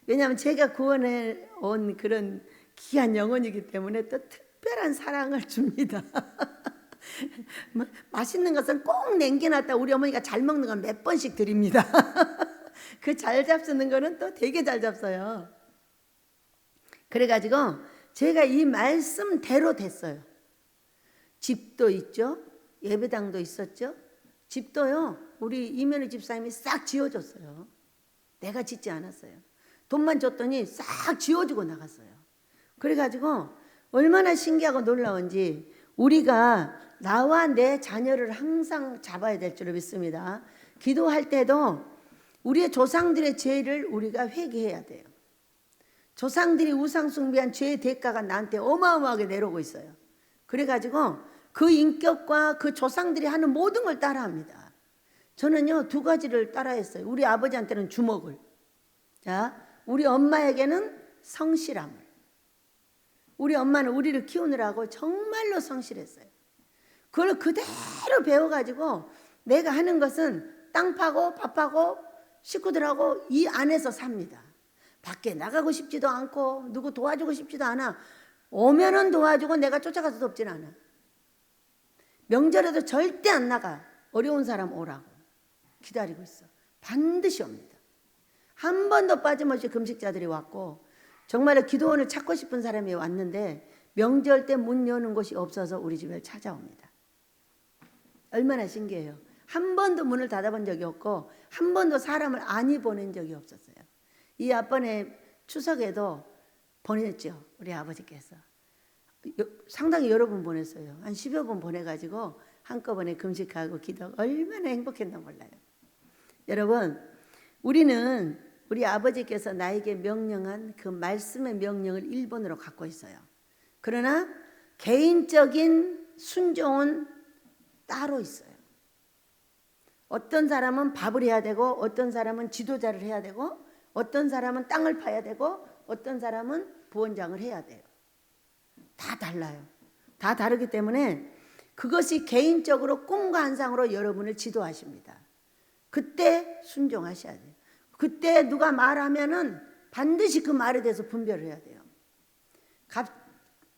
왜냐하면 제가 구원해 온 그런 귀한 영혼이기 때문에 또 특별한 사랑을 줍니다. 맛있는 것은 꼭 남겨놨다 우리 어머니가 잘 먹는 건 몇 번씩 드립니다. 그 잘 잡수는 거는 또 되게 잘 잡숴요. 그래가지고 제가 이 말씀대로 됐어요. 집도 있죠. 예배당도 있었죠. 집도요. 우리 이면희 집사님이 싹 지어줬어요. 내가 짓지 않았어요. 돈만 줬더니 싹 지어주고 나갔어요. 그래가지고 얼마나 신기하고 놀라운지 우리가 나와 내 자녀를 항상 잡아야 될 줄로 믿습니다. 기도할 때도 우리의 조상들의 죄를 우리가 회개해야 돼요. 조상들이 우상 숭배한 죄의 대가가 나한테 어마어마하게 내려오고 있어요. 그래가지고 그 인격과 그 조상들이 하는 모든 걸 따라합니다. 저는요 2가지를 따라했어요. 우리 아버지한테는 주먹을, 자 우리 엄마에게는 성실함을. 우리 엄마는 우리를 키우느라고 정말로 성실했어요. 그걸 그대로 배워가지고 내가 하는 것은 땅 파고 밥 파고 식구들하고 이 안에서 삽니다. 밖에 나가고 싶지도 않고 누구 도와주고 싶지도 않아. 오면은 도와주고 내가 쫓아가서 돕진 않아. 명절에도 절대 안 나가. 어려운 사람 오라고 기다리고 있어. 반드시 옵니다. 한 번도 빠짐없이 금식자들이 왔고 정말 기도원을 찾고 싶은 사람이 왔는데 명절 때 문 여는 곳이 없어서 우리 집에 찾아옵니다. 얼마나 신기해요. 한 번도 문을 닫아본 적이 없고 한 번도 사람을 안이 보낸 적이 없었어요. 이 앞번에 추석에도 보냈죠. 우리 아버지께서. 상당히 여러 번 보냈어요. 한 10여 번 보내가지고 한꺼번에 금식하고 기도하고 얼마나 행복했나 몰라요. 여러분 우리는 우리 아버지께서 나에게 명령한 그 말씀의 명령을 1번으로 갖고 있어요. 그러나 개인적인 순종은 따로 있어요. 어떤 사람은 밥을 해야 되고 어떤 사람은 지도자를 해야 되고 어떤 사람은 땅을 파야 되고 어떤 사람은 부원장을 해야 돼요. 다 달라요. 다 다르기 때문에 그것이 개인적으로 꿈과 환상으로 여러분을 지도하십니다. 그때 순종하셔야 돼요. 그때 누가 말하면은 반드시 그 말에 대해서 분별을 해야 돼요.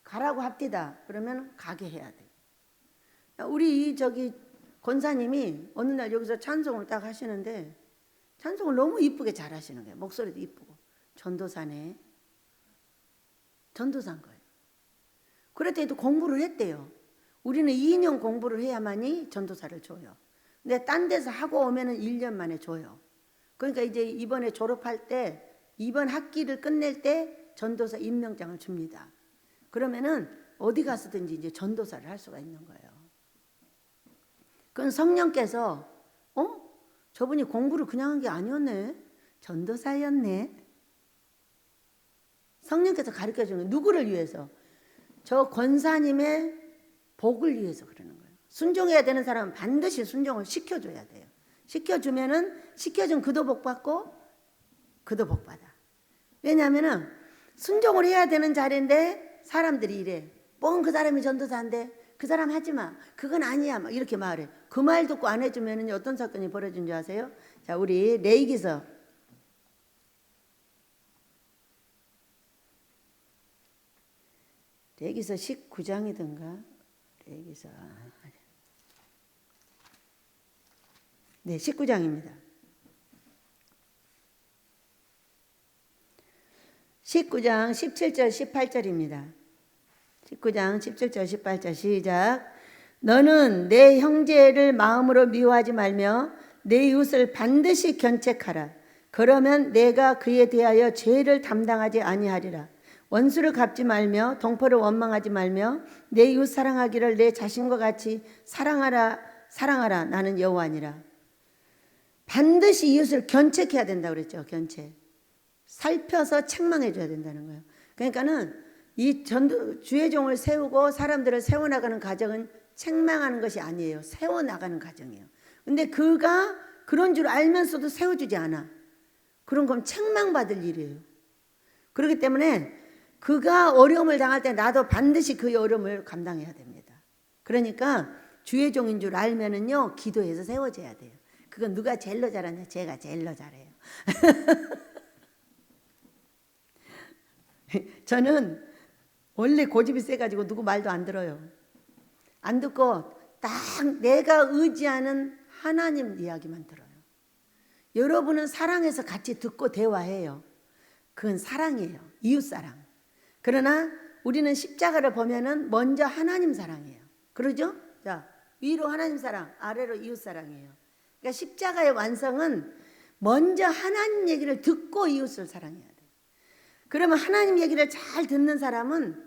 가라고 합디다. 그러면 가게 해야 돼요. 우리 저기 권사님이 어느 날 여기서 찬송을 딱 하시는데 찬송을 너무 이쁘게 잘 하시는 거예요. 목소리도 이쁘고. 전도사네. 전도사인 거예요. 그랬더니 또 공부를 했대요. 우리는 2년 공부를 해야만이 전도사를 줘요. 근데 딴 데서 하고 오면은 1년 만에 줘요. 그러니까 이제 이번에 졸업할 때 이번 학기를 끝낼 때 전도사 임명장을 줍니다. 그러면은 어디 가서든지 이제 전도사를 할 수가 있는 거예요. 그건 성령께서 저분이 공부를 그냥 한 게 아니었네. 전도사였네. 성령께서 가르쳐 주는 거예요. 누구를 위해서? 저 권사님의 복을 위해서 그러는 거예요. 순종해야 되는 사람은 반드시 순종을 시켜줘야 돼요. 시켜주면은 시켜준 그도 복 받고 그도 복 받아. 왜냐하면은 순종을 해야 되는 자리인데 사람들이 이래. 뻥 그 사람이 전도사인데 그 사람 하지 마. 그건 아니야. 막 이렇게 말해. 그 말 듣고 안 해주면은 어떤 사건이 벌어진 줄 아세요? 자, 우리 레위기서 19장이든가 레위기서 네 19장입니다. 19장 17절 18절입니다. 19장 17절 18절 시작. 너는 내 형제를 마음으로 미워하지 말며 내 이웃을 반드시 견책하라. 그러면 내가 그에 대하여 죄를 담당하지 아니하리라. 원수를 갚지 말며 동포를 원망하지 말며 내 이웃 사랑하기를 내 자신과 같이 사랑하라. 나는 여호와니라. 반드시 이웃을 견책해야 된다고 그랬죠. 견책. 살펴서 책망해 줘야 된다는 거예요. 그러니까는 이 주의 종을 세우고 사람들을 세워나가는 과정은 책망하는 것이 아니에요. 세워나가는 과정이에요. 근데 그가 그런 줄 알면서도 세워주지 않아. 그런 건 책망받을 일이에요. 그렇기 때문에 그가 어려움을 당할 때 나도 반드시 그 어려움을 감당해야 됩니다. 그러니까 주의 종인 줄 알면은요, 기도해서 세워져야 돼요. 그건 누가 제일로 잘하냐? 제가 제일로 잘해요. 저는 원래 고집이 세가지고 누구 말도 안 들어요. 안 듣고 딱 내가 의지하는 하나님 이야기만 들어요. 여러분은 사랑해서 같이 듣고 대화해요. 그건 사랑이에요. 이웃사랑. 그러나 우리는 십자가를 보면은 먼저 하나님 사랑이에요. 그러죠? 자, 위로 하나님 사랑, 아래로 이웃사랑이에요. 그러니까 십자가의 완성은 먼저 하나님 얘기를 듣고 이웃을 사랑해야 돼요. 그러면 하나님 얘기를 잘 듣는 사람은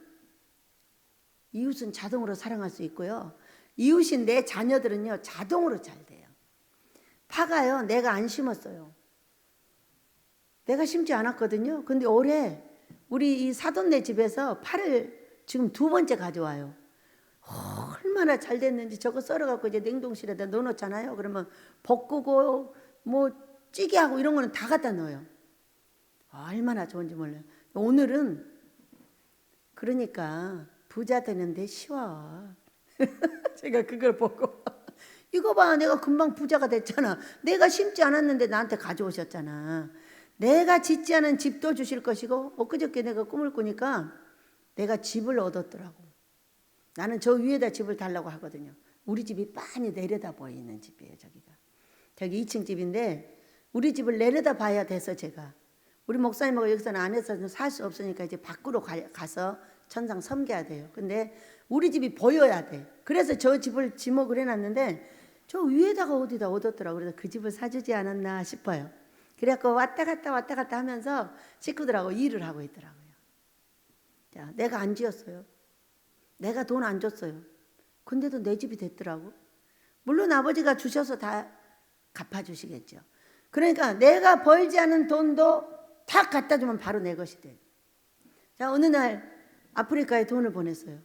이웃은 자동으로 사랑할 수 있고요. 이웃인 내 자녀들은요, 자동으로 잘 돼요. 파가요, 내가 안 심었어요. 내가 심지 않았거든요. 근데 올해 우리 이 사돈네 집에서 파를 지금 2번째 가져와요. 얼마나 잘 됐는지 저거 썰어갖고 이제 냉동실에다 넣어놓잖아요. 그러면 볶고 뭐 찌개하고 이런 거는 다 갖다 넣어요. 얼마나 좋은지 몰라요. 오늘은 그러니까 부자 되는데 쉬워. 제가 그걸 보고 이거 봐, 내가 금방 부자가 됐잖아. 내가 심지 않았는데 나한테 가져오셨잖아. 내가 짓지 않은 집도 주실 것이고, 엊그저께 내가 꿈을 꾸니까 내가 집을 얻었더라고. 나는 저 위에다 집을 달라고 하거든요. 우리 집이 빤히 내려다 보이는 집이에요. 저기가 저기 2층 집인데 우리 집을 내려다 봐야 돼서 제가 우리 목사님하고 여기서는 안에서 살 수 없으니까 이제 밖으로 가서 천상 섬겨야 돼요. 근데 우리 집이 보여야 돼. 그래서 저 집을 지목을 해놨는데 저 위에다가 어디다 얻었더라고. 그래서 그 집을 사주지 않았나 싶어요. 그래갖고 왔다 갔다 하면서 식구들하고 일을 하고 있더라고요. 자, 내가 안 지었어요. 내가 돈 안 줬어요. 근데도 내 집이 됐더라고. 물론 아버지가 주셔서 다 갚아주시겠죠. 그러니까 내가 벌지 않은 돈도 다 갖다 주면 바로 내 것이 돼. 자, 어느 날 아프리카에 돈을 보냈어요.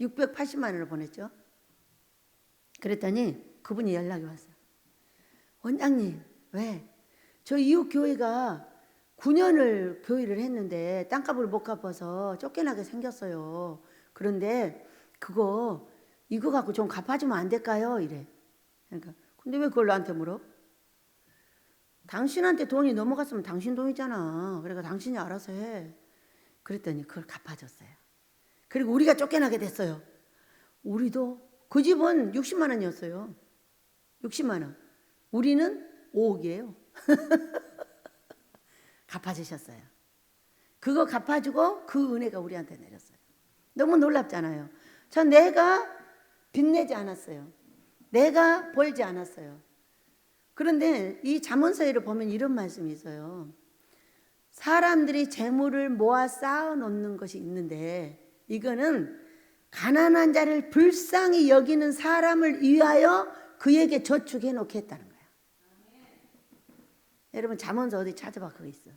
680만 원을 보냈죠. 그랬더니 그분이 연락이 왔어요. 원장님, 왜? 저 이웃 교회가 9년을 교회를 했는데 땅값을 못 갚아서 쫓겨나게 생겼어요. 그런데 이거 갖고 좀 갚아주면 안 될까요? 이래. 그러니까 근데 왜 그걸 나한테 물어? 당신한테 돈이 넘어갔으면 당신 돈이잖아. 그러니까 당신이 알아서 해. 그랬더니 그걸 갚아줬어요. 그리고 우리가 쫓겨나게 됐어요. 우리도 그 집은 60만 원이었어요. 60만 원. 우리는 5억이에요. 갚아주셨어요. 그거 갚아주고 그 은혜가 우리한테 내렸어요. 너무 놀랍잖아요. 내가 빚내지 않았어요. 내가 벌지 않았어요. 그런데 이 잠언서에를 보면 이런 말씀이 있어요. 사람들이 재물을 모아 쌓아 놓는 것이 있는데 이거는 가난한 자를 불쌍히 여기는 사람을 위하여 그에게 저축해 놓게 했다는 거예요. 여러분 잠언서 어디 찾아봐. 그거 있어.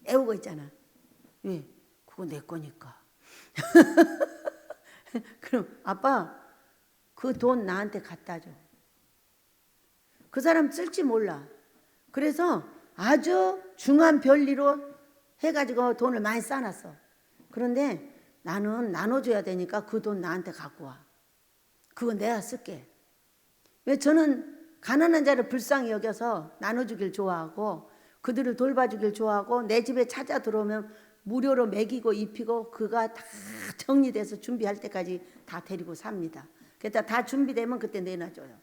애우고 있잖아. 왜? 그거 내 거니까. 그럼 아빠 그 돈 나한테 갖다 줘. 그 사람 쓸지 몰라. 그래서 아주 중한 별리로 해가지고 돈을 많이 쌓아놨어. 그런데 나는 나눠줘야 되니까 그 돈 나한테 갖고 와. 그거 내가 쓸게. 왜? 저는 가난한 자를 불쌍히 여겨서 나눠주길 좋아하고 그들을 돌봐주길 좋아하고 내 집에 찾아 들어오면 무료로 먹이고 입히고 그가 다 정리돼서 준비할 때까지 다 데리고 삽니다. 그래서 다 준비되면 그때 내놔줘요.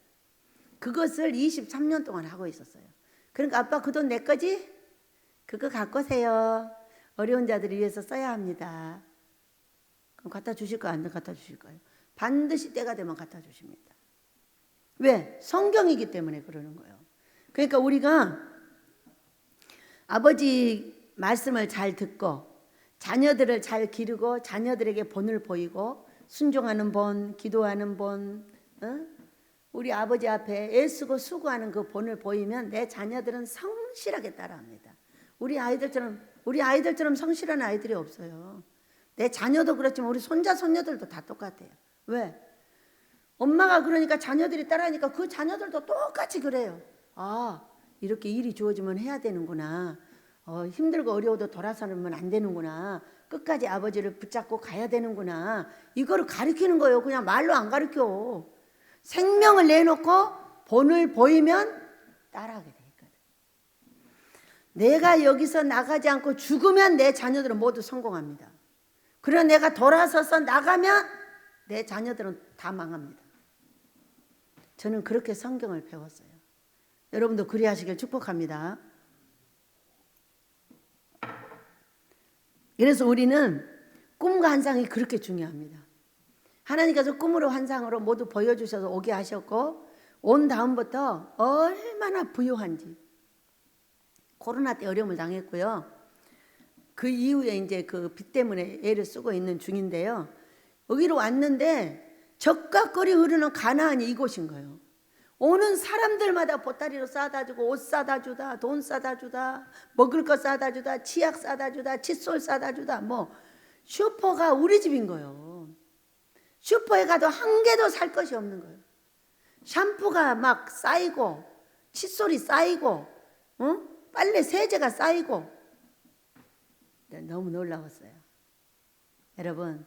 그것을 23년 동안 하고 있었어요. 그러니까 아빠 그 돈 내 거지? 그거 갖고 오세요. 어려운 자들을 위해서 써야 합니다. 그럼 갖다 주실 거예요? 안 갖다 주실 거예요? 반드시 때가 되면 갖다 주십니다. 왜? 성경이기 때문에 그러는 거예요. 그러니까 우리가 아버지 말씀을 잘 듣고 자녀들을 잘 기르고 자녀들에게 본을 보이고 순종하는 본, 기도하는 본, 우리 아버지 앞에 애쓰고 수고하는 그 본을 보이면 내 자녀들은 성실하게 따라합니다. 우리 아이들처럼 성실한 아이들이 없어요. 내 자녀도 그렇지만 우리 손자 손녀들도 다 똑같아요. 왜? 엄마가 그러니까 자녀들이 따라하니까 그 자녀들도 똑같이 그래요. 아, 이렇게 일이 주어지면 해야 되는구나. 힘들고 어려워도 돌아서면 안 되는구나. 끝까지 아버지를 붙잡고 가야 되는구나. 이거를 가르치는 거예요. 그냥 말로 안 가르쳐. 생명을 내놓고 본을 보이면 따라하게 돼 있거든. 내가 여기서 나가지 않고 죽으면 내 자녀들은 모두 성공합니다. 그러나 내가 돌아서서 나가면 내 자녀들은 다 망합니다. 저는 그렇게 성경을 배웠어요. 여러분도 그리하시길 축복합니다. 그래서 우리는 꿈과 환상이 그렇게 중요합니다. 하나님께서 꿈으로 환상으로 모두 보여주셔서 오게 하셨고 온 다음부터 얼마나 부유한지. 코로나 때 어려움을 당했고요. 그 이후에 이제 그 빚 때문에 애를 쓰고 있는 중인데요. 여기로 왔는데 적각거리 흐르는 가나안이 이곳인 거예요. 오는 사람들마다 보따리로 싸다 주고 옷 싸다 주다 돈 싸다 주다 먹을 거 싸다 주다 치약 싸다 주다 칫솔 싸다 주다 뭐 슈퍼가 우리 집인 거예요. 슈퍼에 가도 한 개도 살 것이 없는 거예요. 샴푸가 막 쌓이고 칫솔이 쌓이고 빨래 세제가 쌓이고 너무 놀라웠어요. 여러분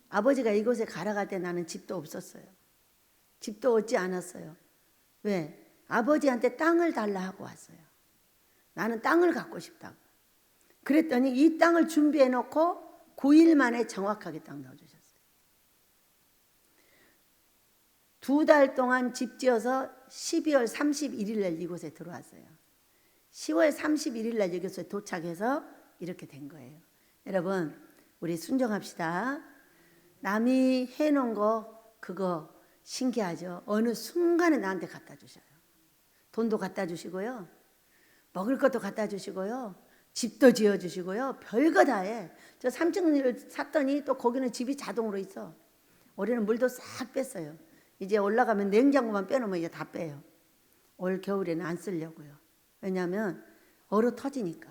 아버지가 이곳에 가라갈 때 나는 집도 없었어요. 집도 얻지 않았어요. 왜? 아버지한테 땅을 달라 하고 왔어요. 나는 땅을 갖고 싶다고. 그랬더니 이 땅을 준비해 놓고 9일 만에 정확하게 땅 넣어주셨어요. 2달 동안 집 지어서 12월 31일 날 이곳에 들어왔어요. 10월 31일 날 이곳에 도착해서 이렇게 된 거예요. 여러분 우리 순종합시다. 남이 해놓은 거 그거 신기하죠. 어느 순간에 나한테 갖다 주셔요. 돈도 갖다 주시고요. 먹을 것도 갖다 주시고요. 집도 지어주시고요. 별거 다 해. 저 3층을 샀더니 또 거기는 집이 자동으로 있어. 올해는 물도 싹 뺐어요. 이제 올라가면 냉장고만 빼놓으면 이제 다 빼요. 올 겨울에는 안 쓰려고요. 왜냐하면 얼어 터지니까.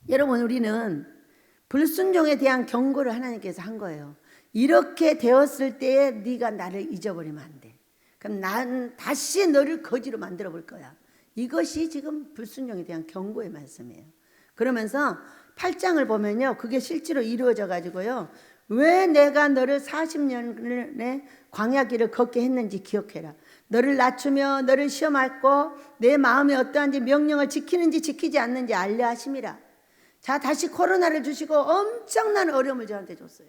여러분 우리는 불순종에 대한 경고를 하나님께서 한 거예요. 이렇게 되었을 때에 네가 나를 잊어버리면 안 돼. 그럼 난 다시 너를 거지로 만들어 볼 거야. 이것이 지금 불순종에 대한 경고의 말씀이에요. 그러면서 8장을 보면요. 그게 실제로 이루어져 가지고요. 왜 내가 너를 40년의 광야길을 걷게 했는지 기억해라. 너를 낮추며 너를 시험하고 내 마음이 어떠한지 명령을 지키는지 지키지 않는지 알려 하심이라. 자, 다시 코로나를 주시고 엄청난 어려움을 저한테 줬어요.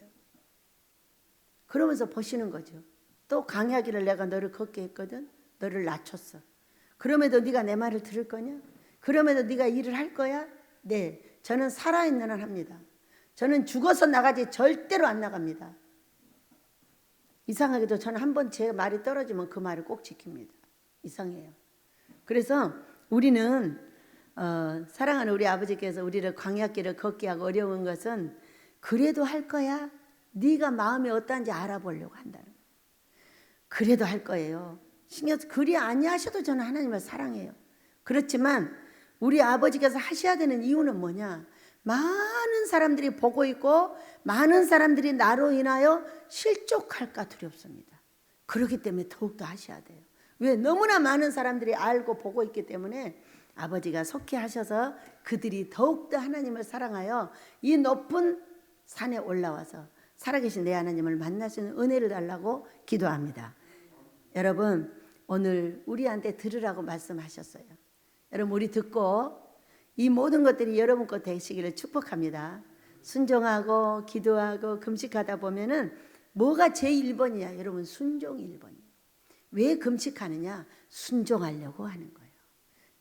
그러면서 보시는 거죠. 또 광야길을 내가 너를 걷게 했거든. 너를 낮췄어. 그럼에도 네가 내 말을 들을 거냐? 그럼에도 네가 일을 할 거야? 네, 저는 살아있는 한 합니다. 저는 죽어서 나가지 절대로 안 나갑니다. 이상하게도 저는 한번 제 말이 떨어지면 그 말을 꼭 지킵니다. 이상해요. 그래서 우리는 사랑하는 우리 아버지께서 우리를 광야길을 걷게 하고 어려운 것은 그래도 할 거야? 네가 마음이 어떤지 알아보려고 한다는 거예요. 그래도 할 거예요. 신경 그리 아니하셔도 저는 하나님을 사랑해요. 그렇지만 우리 아버지께서 하셔야 되는 이유는 뭐냐? 많은 사람들이 보고 있고 많은 사람들이 나로 인하여 실족할까 두렵습니다. 그렇기 때문에 더욱더 하셔야 돼요. 왜? 너무나 많은 사람들이 알고 보고 있기 때문에 아버지가 속히 하셔서 그들이 더욱더 하나님을 사랑하여 이 높은 산에 올라와서 살아계신 내 하나님을 만날 수 있는 은혜를 달라고 기도합니다. 여러분 오늘 우리한테 들으라고 말씀하셨어요. 여러분 우리 듣고 이 모든 것들이 여러분 것 되시기를 축복합니다. 순종하고 기도하고 금식하다 보면은 뭐가 제일 1번이야? 여러분 순종이 1번이에요. 왜 금식하느냐? 순종하려고 하는 거예요.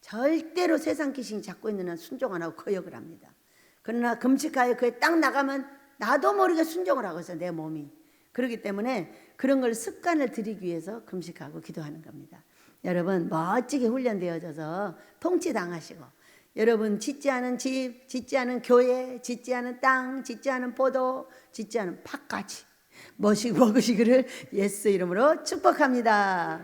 절대로 세상 귀신이 잡고 있는 한 순종 안 하고 거역을 합니다. 그러나 금식하여 그에 딱 나가면 나도 모르게 순종을 하고 있어요. 내 몸이. 그렇기 때문에 그런 걸 습관을 들이기 위해서 금식하고 기도하는 겁니다. 여러분 멋지게 훈련되어져서 통치당하시고 여러분 짓지 않은 집, 짓지 않은 교회, 짓지 않은 땅, 짓지 않은 포도, 짓지 않은 팥까지 먹으시기를 예수 이름으로 축복합니다.